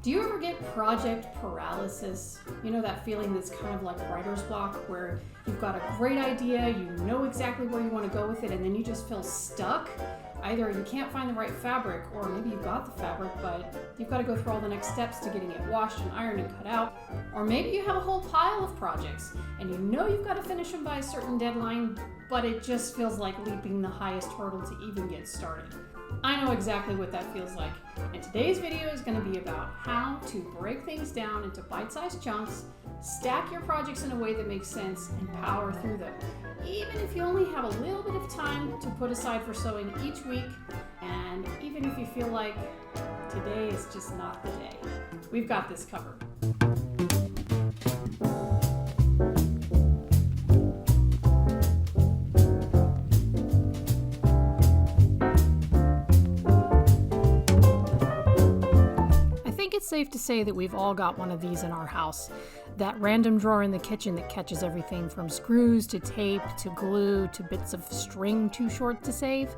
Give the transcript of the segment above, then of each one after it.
Do you ever get project paralysis? You know, that feeling that's kind of like writer's block, where you've got a great idea, you know exactly where you want to go with it, and then you just feel stuck? Either you can't find the right fabric, or maybe you've got the fabric, but you've got to go through all the next steps to getting it washed and ironed and cut out. Or maybe you have a whole pile of projects, and you know you've got to finish them by a certain deadline, but it just feels like leaping the highest hurdle to even get started. I know exactly what that feels like, and today's video is going to be about how to break things down into bite-sized chunks, stack your projects in a way that makes sense, and power through them, even if you only have a little bit of time to put aside for sewing each week, and even if you feel like today is just not the day. We've got this covered. It's safe to say that we've all got one of these in our house. That random drawer in the kitchen that catches everything from screws to tape to glue to bits of string too short to save.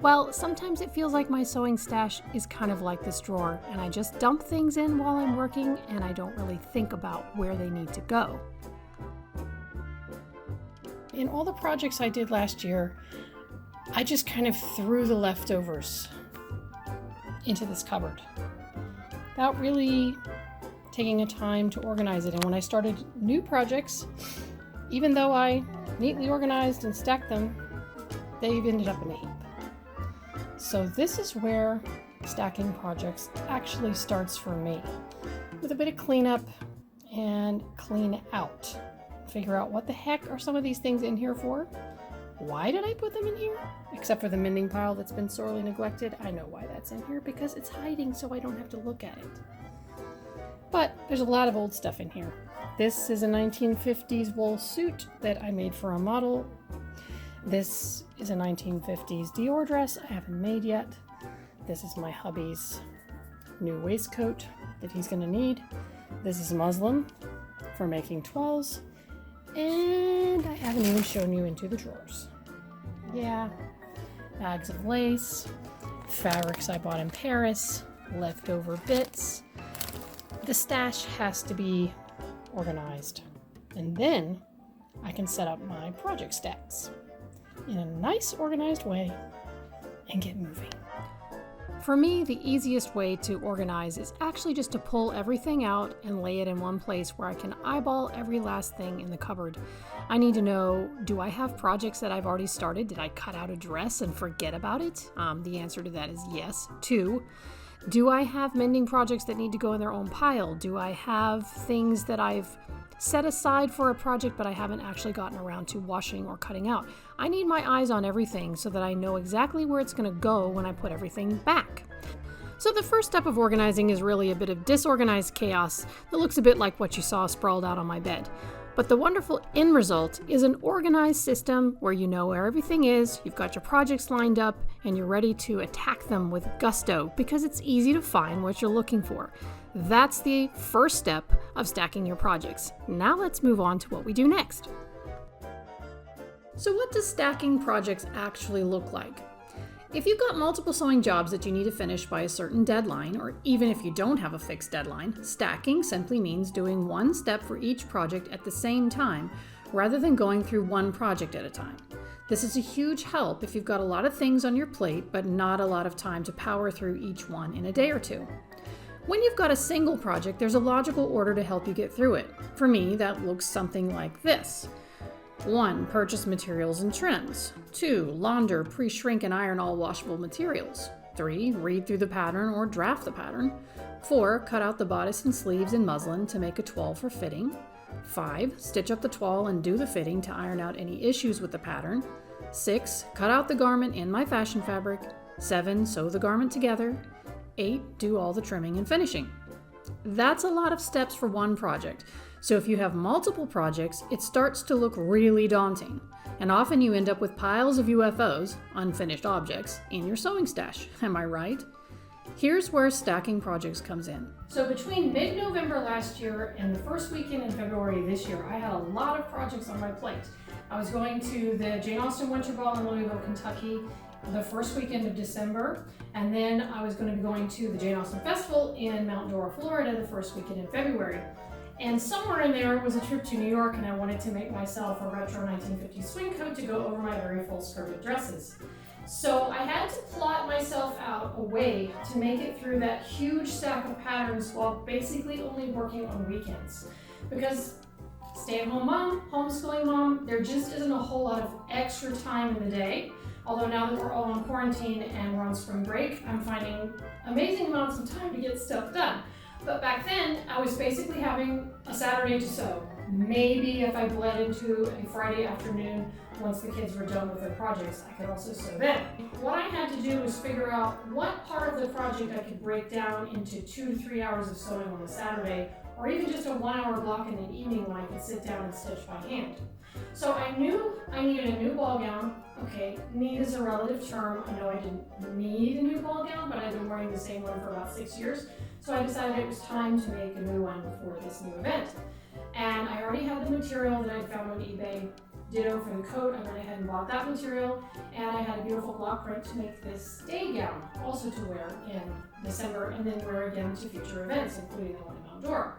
Well, sometimes it feels like my sewing stash is kind of like this drawer, and I just dump things in while I'm working and I don't really think about where they need to go. In all the projects I did last year, I just kind of threw the leftovers into this cupboard without really taking a time to organize it. And when I started new projects, even though I neatly organized and stacked them, they've ended up in a heap. So this is where stacking projects actually starts for me, with a bit of cleanup and clean out. Figure out what the heck are some of these things in here for? Why did I put them in here? Except for the mending pile that's been sorely neglected. I know why that's in here, because it's hiding so I don't have to look at it. But there's a lot of old stuff in here. This is a 1950s wool suit that I made for a model. This is a 1950s Dior dress I haven't made yet. This is my hubby's new waistcoat that he's gonna need. This is muslin for making toiles. And I haven't even shown you into the drawers. Yeah, bags of lace, fabrics I bought in Paris, leftover bits. The stash has to be organized. And then I can set up my project stacks in a nice organized way and get moving. For me, the easiest way to organize is actually just to pull everything out and lay it in one place where I can eyeball every last thing in the cupboard. I need to know, do I have projects that I've already started? Did I cut out a dress and forget about it? The answer to that is yes. 2, do I have mending projects that need to go in their own pile? Do I have things that I've set aside for a project but I haven't actually gotten around to washing or cutting out? I need my eyes on everything so that I know exactly where it's going to go when I put everything back. So the first step of organizing is really a bit of disorganized chaos that looks a bit like what you saw sprawled out on my bed. But the wonderful end result is an organized system where you know where everything is, you've got your projects lined up, and you're ready to attack them with gusto because it's easy to find what you're looking for. That's the first step of stacking your projects. Now let's move on to what we do next. So what does stacking projects actually look like? If you've got multiple sewing jobs that you need to finish by a certain deadline, or even if you don't have a fixed deadline, stacking simply means doing one step for each project at the same time, rather than going through one project at a time. This is a huge help if you've got a lot of things on your plate, but not a lot of time to power through each one in a day or two. When you've got a single project, there's a logical order to help you get through it. For me, that looks something like this. 1. Purchase materials and trims. 2. Launder, pre-shrink, and iron all washable materials. 3. Read through the pattern or draft the pattern. 4. Cut out the bodice and sleeves in muslin to make a toile for fitting. 5. Stitch up the toile and do the fitting to iron out any issues with the pattern. 6. Cut out the garment in my fashion fabric. 7. Sew the garment together. 8. Do all the trimming and finishing. That's a lot of steps for one project. So if you have multiple projects, it starts to look really daunting. And often you end up with piles of UFOs, unfinished objects, in your sewing stash. Am I right? Here's where stacking projects comes in. So between mid-November last year and the first weekend in February this year, I had a lot of projects on my plate. I was going to the Jane Austen Winter Ball in Louisville, Kentucky the first weekend of December, and then I was going to be going to the Jane Austen Festival in Mount Dora, Florida, the first weekend in February. And somewhere in there was a trip to New York, and I wanted to make myself a retro 1950s swing coat to go over my very full skirted dresses. So I had to plot myself out a way to make it through that huge stack of patterns while basically only working on weekends. Because stay-at-home mom, homeschooling mom, there just isn't a whole lot of extra time in the day. Although now that we're all on quarantine and we're on spring break, I'm finding amazing amounts of time to get stuff done. But back then, I was basically having a Saturday to sew. Maybe if I bled into a Friday afternoon, once the kids were done with their projects, I could also sew then. What I had to do was figure out what part of the project I could break down into 2 to 3 hours of sewing on a Saturday, or even just a 1 hour block in the evening when I could sit down and stitch by hand. So I knew I needed a new ball gown. Okay, need is a relative term. I know I didn't need a new ball gown, but I've been wearing the same one for about 6 years. So I decided it was time to make a new one for this new event. And I already had the material that I found on eBay. Ditto for the coat, I went ahead and bought that material, and I had a beautiful block print to make this day gown, also to wear in December, and then wear again to future events, including the one in Mount Dora.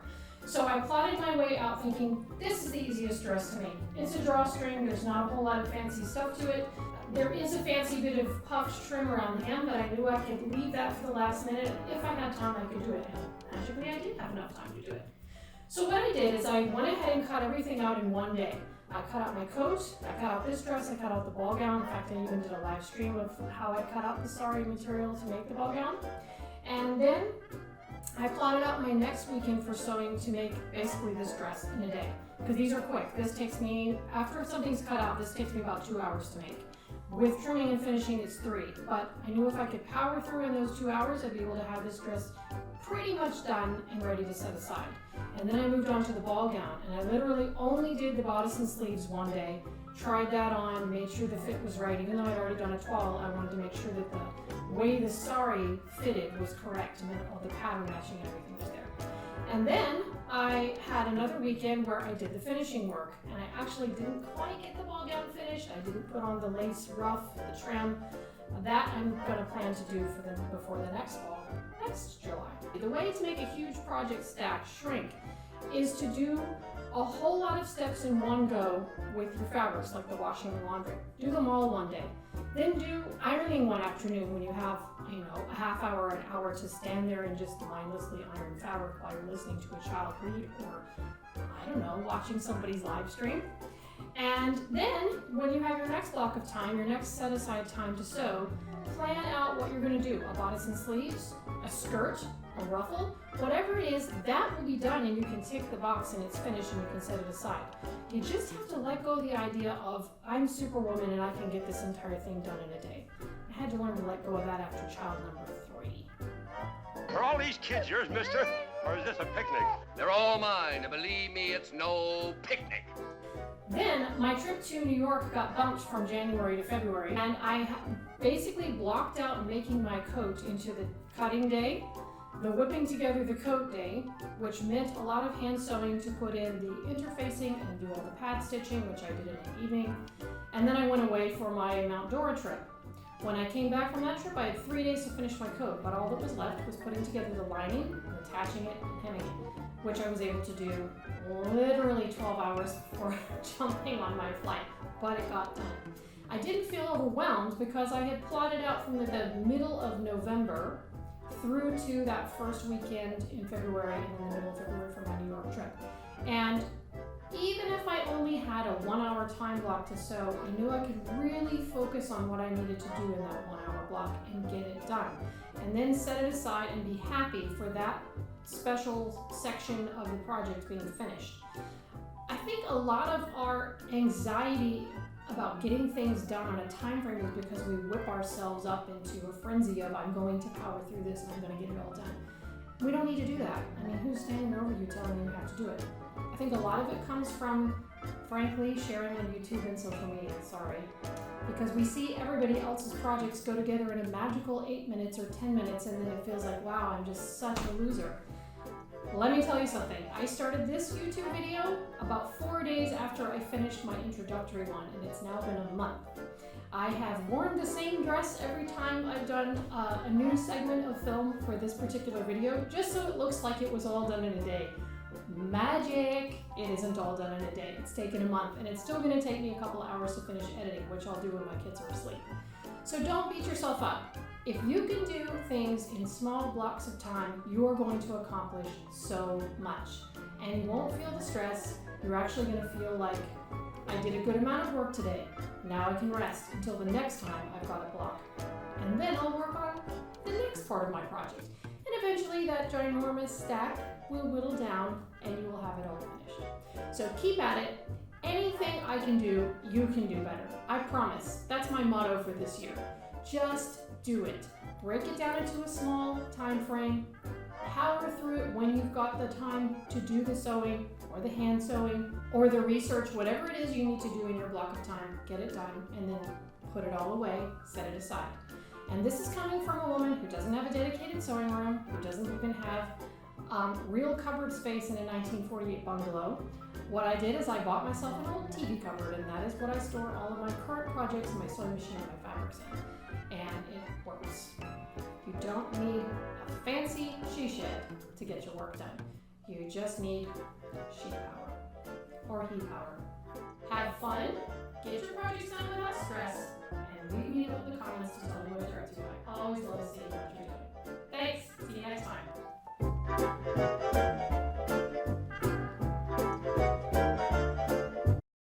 So I plotted my way out thinking, this is the easiest dress to make. It's a drawstring, there's not a whole lot of fancy stuff to it. There is a fancy bit of puffed trim around the hem, but I knew I could leave that for the last minute. If I had time, I could do it, and magically I did have enough time to do it. So what I did is I went ahead and cut everything out in one day. I cut out my coat, I cut out this dress, I cut out the ball gown. In fact, I even did a live stream of how I cut out the sari material to make the ball gown. And then I plotted out my next weekend for sewing to make basically this dress in a day. Because these are quick. This takes me, after something's cut out, this takes me about 2 hours to make. With trimming and finishing, it's 3. But I knew if I could power through in those 2 hours, I'd be able to have this dress pretty much done and ready to set aside. And then I moved on to the ball gown, and I literally only did the bodice and sleeves one day, tried that on, made sure the fit was right. Even though I'd already done a toile, I wanted to make sure that the way the sari fitted was correct, and that all the pattern matching and everything was there. And then I had another weekend where I did the finishing work, and I actually didn't quite get the ball gown finished. I didn't put on the lace ruff, the trim. That I'm gonna plan to do for before the next fall, next July. The way to make a huge project stack shrink is to do a whole lot of steps in one go with your fabrics, like the washing and laundry. Do them all one day. Then do ironing one afternoon when you have, a half hour, an hour to stand there and just mindlessly iron fabric while you're listening to a child read or, watching somebody's live stream. And then, when you have your next block of time, your next set-aside time to sew, plan out what you're going to do. A bodice and sleeves, a skirt, a ruffle, whatever it is, that will be done and you can tick the box and it's finished and you can set it aside. You just have to let go of the idea of, I'm Superwoman and I can get this entire thing done in a day. I had to learn to let go of that after child number 3. Are all these kids yours, mister? Or is this a picnic? They're all mine, and believe me, it's no picnic. Then my trip to New York got bumped from January to February, and I basically blocked out making my coat into the cutting day, the whipping together the coat day, which meant a lot of hand sewing to put in the interfacing and do all the pad stitching, which I did in the evening, and then I went away for my Mount Dora trip. When I came back from that trip, I had 3 days to finish my coat, but all that was left was putting together the lining, and attaching it, and hemming it, which I was able to do literally 12 hours before jumping on my flight, but it got done. I didn't feel overwhelmed because I had plotted out from the middle of November through to that first weekend in February and in the middle of February for my New York trip. And even if I only had a 1 hour time block to sew, I knew I could really focus on what I needed to do in that 1 hour block and get it done. And then set it aside and be happy for that special section of the project being finished. I think a lot of our anxiety about getting things done on a time frame is because we whip ourselves up into a frenzy of, I'm going to power through this and I'm going to get it all done. We don't need to do that. I mean, who's standing over you telling you you have to do it? I think a lot of it comes from, frankly, sharing on YouTube and social media, sorry. Because we see everybody else's projects go together in a magical 8 minutes or 10 minutes and then it feels like, wow, I'm just such a loser. Let me tell you something. I started this YouTube video about 4 days after I finished my introductory one, and it's now been a month. I have worn the same dress every time I've done a new segment of film for this particular video, just so it looks like it was all done in a day. Magic! It isn't all done in a day. It's taken a month, and it's still going to take me a couple hours to finish editing, which I'll do when my kids are asleep. So don't beat yourself up. If you can do things in small blocks of time, you're going to accomplish so much. And you won't feel the stress. You're actually going to feel like, I did a good amount of work today. Now I can rest until the next time I've got a block. And then I'll work on the next part of my project. And eventually that ginormous stack will whittle down and you will have it all finished. So keep at it. Anything I can do, you can do better. I promise. That's my motto for this year. Just do it. Break it down into a small time frame. Power through it when you've got the time to do the sewing or the hand sewing or the research, whatever it is you need to do in your block of time. Get it done and then put it all away, set it aside. And this is coming from a woman who doesn't have a dedicated sewing room, who doesn't even have real cupboard space in a 1948 bungalow. What I did is I bought myself an old TV cupboard, and that is what I store all of my current projects and my sewing machine and my fabrics in. And it works. You don't need a fancy she shed to get your work done. You just need sheet power or heat power. Have fun, get your projects done without stress, and leave me in the comments to tell me what you're up to. I always love seeing what you're doing.